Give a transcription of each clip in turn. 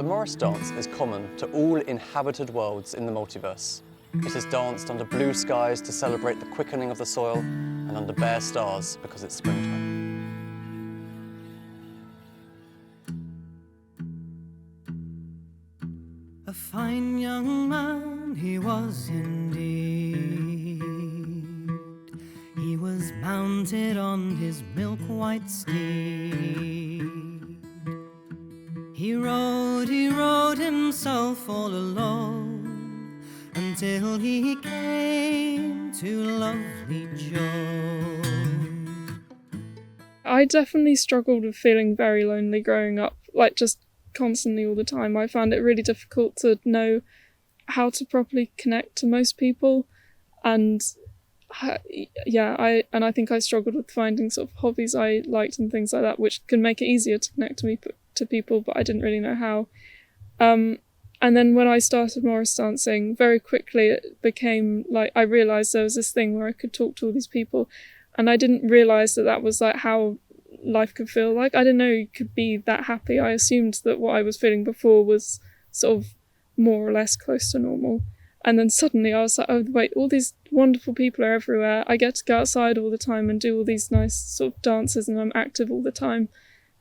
The Morris dance is common to all inhabited worlds in the multiverse. It is danced under blue skies to celebrate the quickening of the soil and under bare stars because it's springtime. A fine young man he was indeed. He was mounted on his milk-white steed. He rode himself all alone until he came to lovely Joan. I definitely struggled with feeling very lonely growing up, like just constantly all the time. I found it really difficult to know how to properly connect to most people, and I think I struggled with finding sort of hobbies I liked and things like that, which can make it easier to connect to people, but I didn't really know how. And then when I started Morris dancing, very quickly it became like I realised there was this thing where I could talk to all these people, and I didn't realise that was like how life could feel like. I didn't know you could be that happy. I assumed that what I was feeling before was sort of more or less close to normal. And then suddenly I was like, oh wait, all these wonderful people are everywhere. I get to go outside all the time and do all these nice sort of dances, and I'm active all the time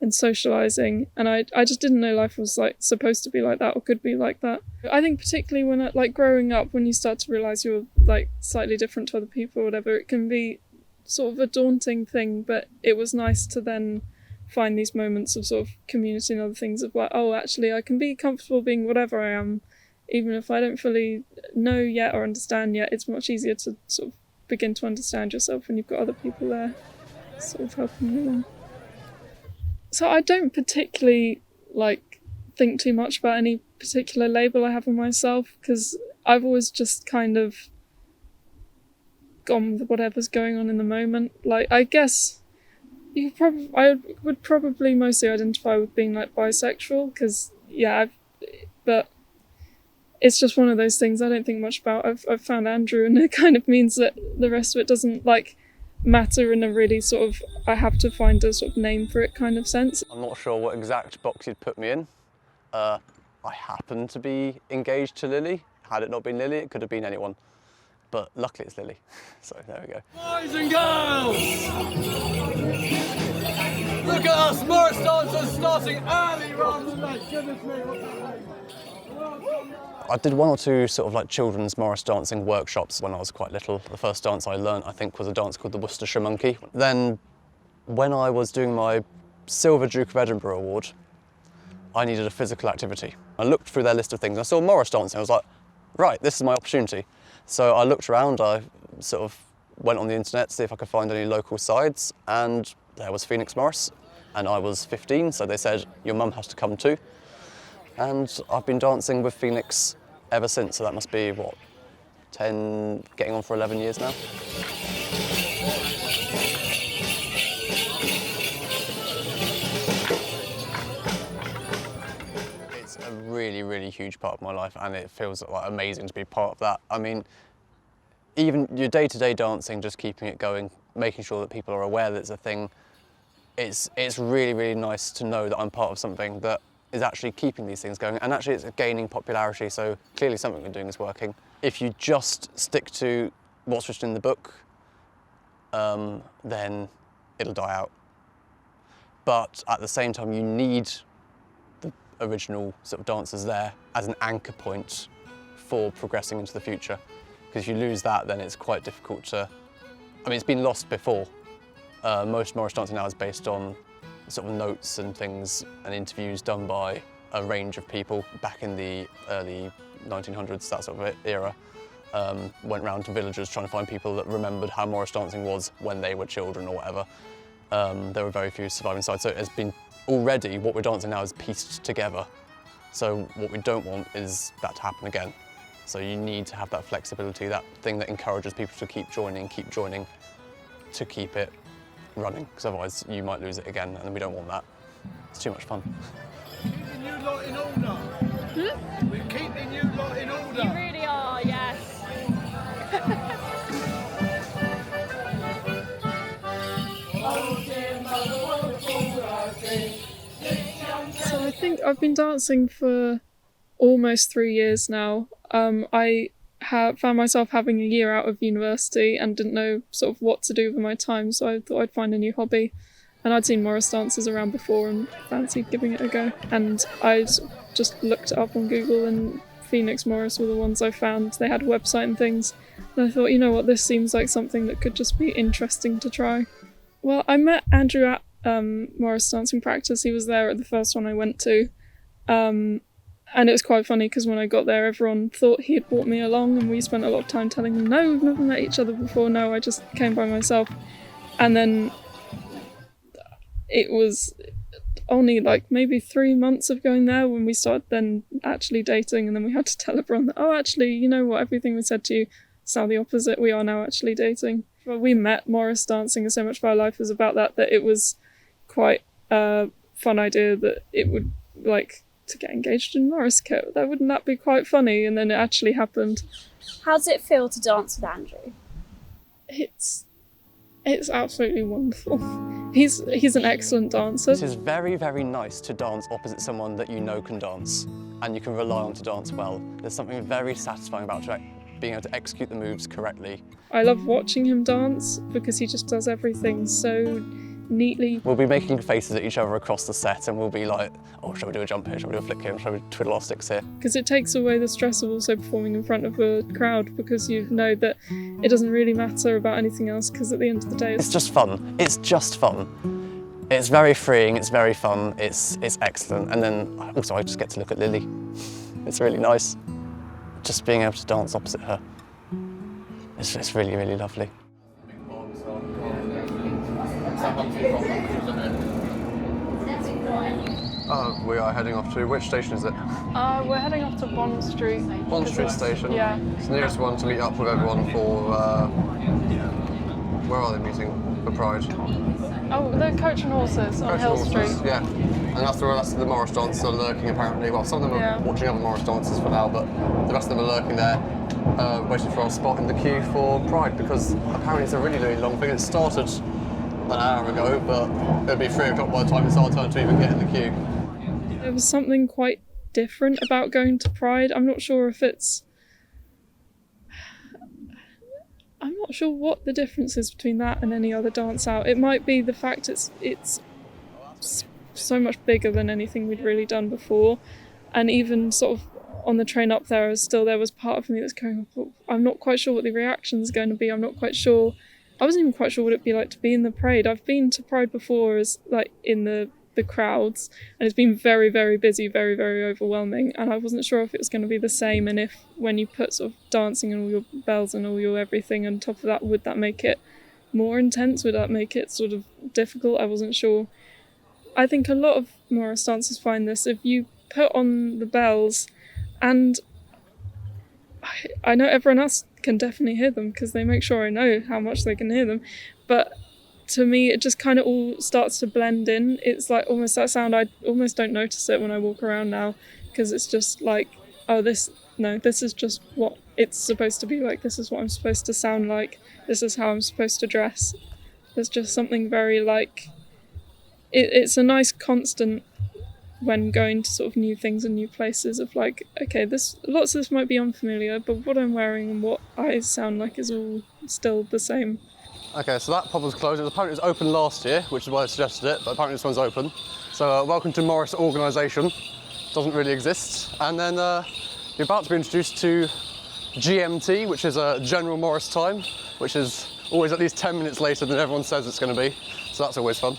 and socialising. And I just didn't know life was like supposed to be like that or could be like that. I think particularly when like growing up, when you start to realise you're like slightly different to other people or whatever, it can be sort of a daunting thing, but it was nice to then find these moments of sort of community and other things of like, oh, actually I can be comfortable being whatever I am, even if I don't fully know yet or understand yet. It's much easier to sort of begin to understand yourself when you've got other people there sort of helping you along. So I don't particularly like think too much about any particular label I have on myself, because I've always just kind of gone with whatever's going on in the moment. Like, I guess I would probably mostly identify with being like bisexual, because but it's just one of those things I don't think much about. I've found Andrew, and it kind of means that the rest of it doesn't like matter in a really sort of I have to find a sort of name for it kind of sense. I'm not sure what exact box you'd put me in. I happen to be engaged to Lily. Had it not been Lily, it could have been anyone. But luckily it's Lily, so there we go. Boys and girls! Look at us, Morris dancers starting early rather than late. Goodness me, what's happening? I did one or two sort of like children's Morris dancing workshops when I was quite little. The first dance I learnt, I think, was a dance called the Worcestershire Monkey. Then when I was doing my Silver Duke of Edinburgh award, I needed a physical activity. I looked through their list of things, I saw Morris dancing, I was like, right, this is my opportunity. So I looked around, I sort of went on the internet to see if I could find any local sides, and there was Phoenix Morris, and I was 15, so they said, your mum has to come too. And I've been dancing with Phoenix ever since, so that must be, what, 10, getting on for 11 years now. It's a really, really huge part of my life, and it feels like amazing to be part of that. I mean, even your day-to-day dancing, just keeping it going, making sure that people are aware that it's a thing, it's really, really nice to know that I'm part of something that is actually keeping these things going, and actually it's gaining popularity, so clearly something we're doing is working. If you just stick to what's written in the book, then it'll die out. But at the same time, you need the original sort of dancers there as an anchor point for progressing into the future. Because if you lose that, then it's quite difficult to, I mean, it's been lost before. Most Morris dancing now is based on sort of notes and things and interviews done by a range of people back in the early 1900s, that sort of era. Went round to villages trying to find people that remembered how Morris dancing was when they were children or whatever. There were very few surviving sides, so it's been already, what we're dancing now is pieced together. So what we don't want is that to happen again. So you need to have that flexibility, that thing that encourages people to keep joining, to keep it running, because otherwise you might lose it again, and we don't want that. It's too much fun. Keeping you lot in order. We're keeping you lot in order. You really are, yes. So I think I've been dancing for almost 3 years now. I found myself having a year out of university and didn't know sort of what to do with my time, so I thought I'd find a new hobby. And I'd seen Morris dancers around before and fancied giving it a go. And I just looked it up on Google, and Phoenix Morris were the ones I found. They had a website and things. And I thought, you know what, this seems like something that could just be interesting to try. Well, I met Andrew at Morris dancing practice. He was there at the first one I went to. And it was quite funny because when I got there, everyone thought he had brought me along, and we spent a lot of time telling them, no, we've never met each other before, no, I just came by myself. And then it was only like maybe 3 months of going there when we started then actually dating, and then we had to tell everyone that, oh, actually, you know what, everything we said to you is now the opposite, we are now actually dating. Well, we met Morris dancing, and so much of our life was about that it was quite a fun idea that it would, like, to get engaged in Morris kit. Wouldn't that be quite funny? And then it actually happened. How does it feel to dance with Andrew? It's absolutely wonderful. He's an excellent dancer. It is very, very nice to dance opposite someone that you know can dance and you can rely on to dance well. There's something very satisfying about being able to execute the moves correctly. I love watching him dance because he just does everything so neatly. We'll be making faces at each other across the set, and we'll be like, oh, shall we do a jump here, shall we do a flick here, shall we twiddle our sticks here? Because it takes away the stress of also performing in front of a crowd, because you know that it doesn't really matter about anything else, because at the end of the day it's just fun. It's just fun. It's very freeing, it's very fun, it's excellent. And then also I just get to look at Lily. It's really nice. Just being able to dance opposite her. It's really, really lovely. We are heading off to, which station is it? We're heading off to Bond Street. Bond Street station? Yeah. It's the nearest one to meet up with everyone for, where are they meeting? For Pride? Oh, the Coach and Horses on Hill Street. Yeah. And that's the Morris dancers are lurking apparently. Well, some of them are watching other Morris dancers for now, but the rest of them are lurking there, waiting for our spot in the queue for Pride, because apparently it's a really, really long thing. It started an hour ago, but it'll be 3 o'clock by the time it's our turn to even get in the queue. There was something quite different about going to Pride. I'm not sure what the difference is between that and any other dance out. It might be the fact it's so much bigger than anything we'd really done before, and even sort of on the train up there, there was part of me that's going, I'm not quite sure what the reaction's going to be. I'm not quite sure. I wasn't even quite sure what it'd be like to be in the parade. I've been to Pride before as like in the crowds, and it's been very, very busy, very, very overwhelming, and I wasn't sure if it was going to be the same, and if when you put sort of dancing and all your bells and all your everything on top of that, would that make it more intense? Would that make it sort of difficult? I wasn't sure. I think a lot of Morris dancers find this, if you put on the bells, and I know everyone else can definitely hear them because they make sure I know how much they can hear them, but to me, it just kind of all starts to blend in. It's like almost that sound, I almost don't notice it when I walk around now, because it's just like, oh, this is just what it's supposed to be like. This is what I'm supposed to sound like. This is how I'm supposed to dress. There's just something very like, it's a nice constant when going to sort of new things and new places of like, okay, lots of this might be unfamiliar, but what I'm wearing and what I sound like is all still the same. Okay, so that pub was closed. Apparently it was open last year, which is why I suggested it, but apparently this one's open. So welcome to Morris Organisation. Doesn't really exist. And then you're about to be introduced to GMT, which is General Morris time, which is always at least 10 minutes later than everyone says it's going to be. So that's always fun.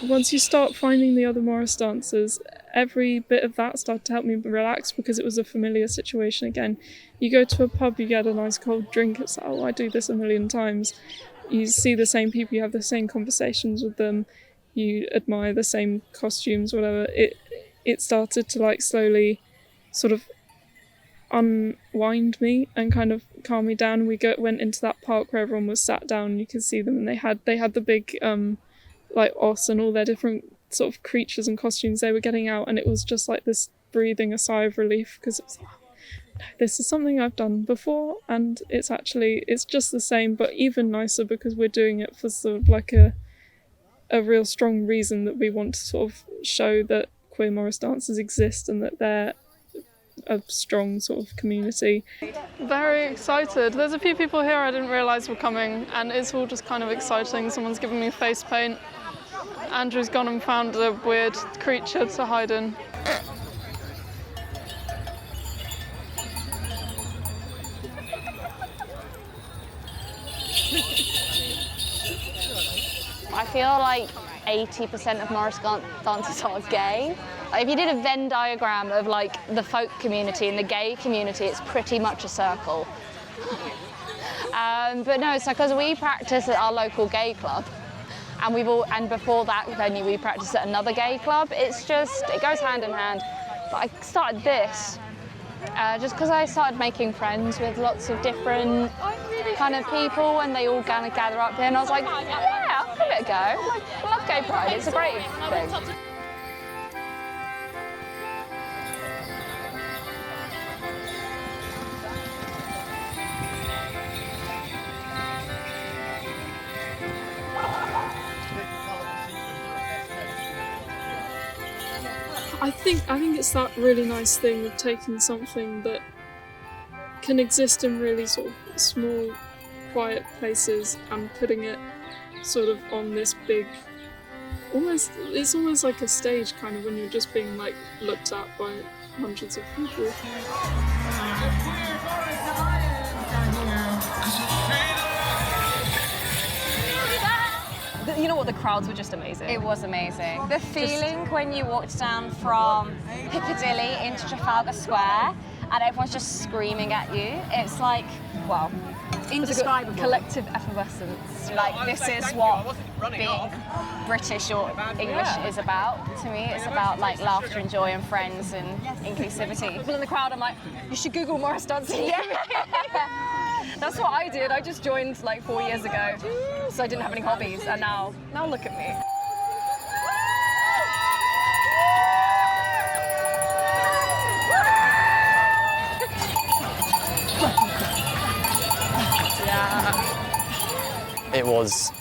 Once you start finding the other Morris dancers, every bit of that started to help me relax, because it was a familiar situation again. You go to a pub, you get a nice cold drink, it's like, oh, I do this a million times. You see the same people, you have the same conversations with them, you admire the same costumes, whatever. It started to like slowly sort of unwind me and kind of calm me down. We went into that park where everyone was sat down, and you could see them, and they had the big like os and all their different sort of creatures and costumes they were getting out, and it was just like this breathing a sigh of relief, because it was like, no, this is something I've done before, and it's just the same but even nicer, because we're doing it for sort of like a real strong reason that we want to sort of show that queer Morris dancers exist and that they're a strong sort of community. Very excited. There's a few people here I didn't realise were coming, and it's all just kind of exciting. Someone's given me face paint. Andrew's gone and found a weird creature to hide in. I feel like 80% of Morris dancers are gay. Like, if you did a Venn diagram of like the folk community and the gay community, it's pretty much a circle. But no, it's because we practice at our local gay club, and before that venue we practiced at another gay club. It's just, it goes hand in hand. But I started this just because I started making friends with lots of different kind of people, and they all kind of gather up here, and I was like, yeah, I'll give it a go. I love gay pride, it's a great thing. I think it's that really nice thing of taking something that can exist in really sort of small, quiet places and putting it sort of on this big, it's almost like a stage kind of when you're just being like looked at by hundreds of people. You know what, the crowds were just amazing. It was amazing. The feeling when you walked down from Piccadilly into Trafalgar Square and everyone's just screaming at you, it's like, wow, indescribable. Collective effervescence. Like, this is what being British or English is about to me. It's about like laughter and joy and friends and inclusivity. People in the crowd, I'm like, you should Google Morris dancing. That's what I did. I just joined like 4 years ago, so I didn't have any hobbies, and now look at me. It was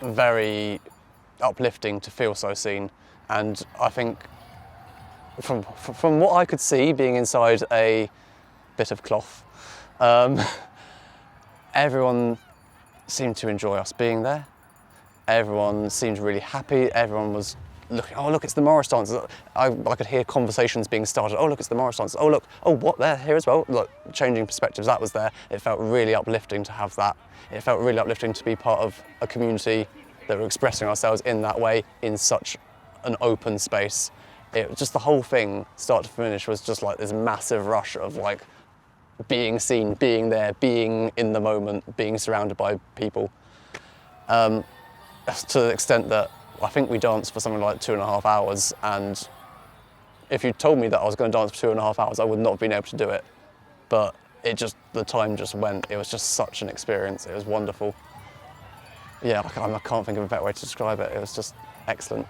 very uplifting to feel so seen, and I think from what I could see being inside a bit of cloth, everyone seemed to enjoy us being there. Everyone seemed really happy. Everyone was looking, oh look, it's the Morris dancers. I could hear conversations being started. Oh look, it's the Morris dancers. Oh look, oh what, they're here as well. Look, changing perspectives, that was there. It felt really uplifting to have that. It felt really uplifting to be part of a community that were expressing ourselves in that way, in such an open space. It just, the whole thing, start to finish, was just like this massive rush of like being seen, being there, being in the moment, being surrounded by people. To the extent that I think we danced for something like 2.5 hours, and if you told me that I was going to dance for 2.5 hours, I would not have been able to do it. But the time just went. It was just such an experience. It was wonderful. Yeah, I can't think of a better way to describe it. It was just excellent.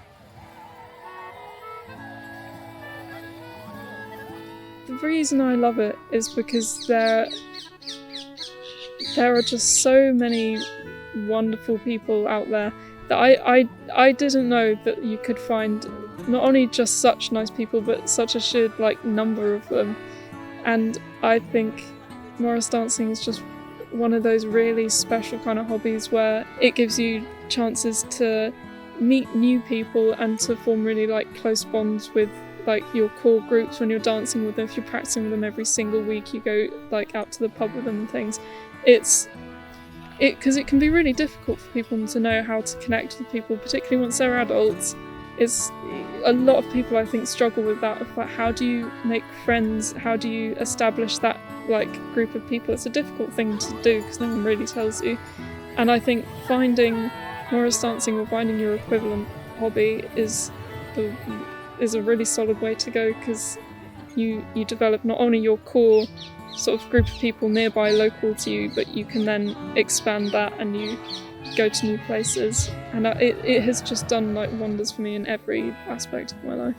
The reason I love it is because there are just so many wonderful people out there that I didn't know that you could find not only just such nice people, but such a sheer like number of them. And I think Morris dancing is just one of those really special kind of hobbies where it gives you chances to meet new people and to form really like close bonds with like your core groups when you're dancing with them. If you're practicing with them every single week, you go like out to the pub with them and things. Because it can be really difficult for people to know how to connect with people, particularly once they're adults. It's a lot of people I think struggle with that, of like, how do you make friends? How do you establish that like group of people? It's a difficult thing to do because no one really tells you. And I think finding Morris dancing or finding your equivalent hobby is a really solid way to go, because you develop not only your core sort of group of people nearby, local to you, but you can then expand that and you go to new places. And it has just done like wonders for me in every aspect of my life.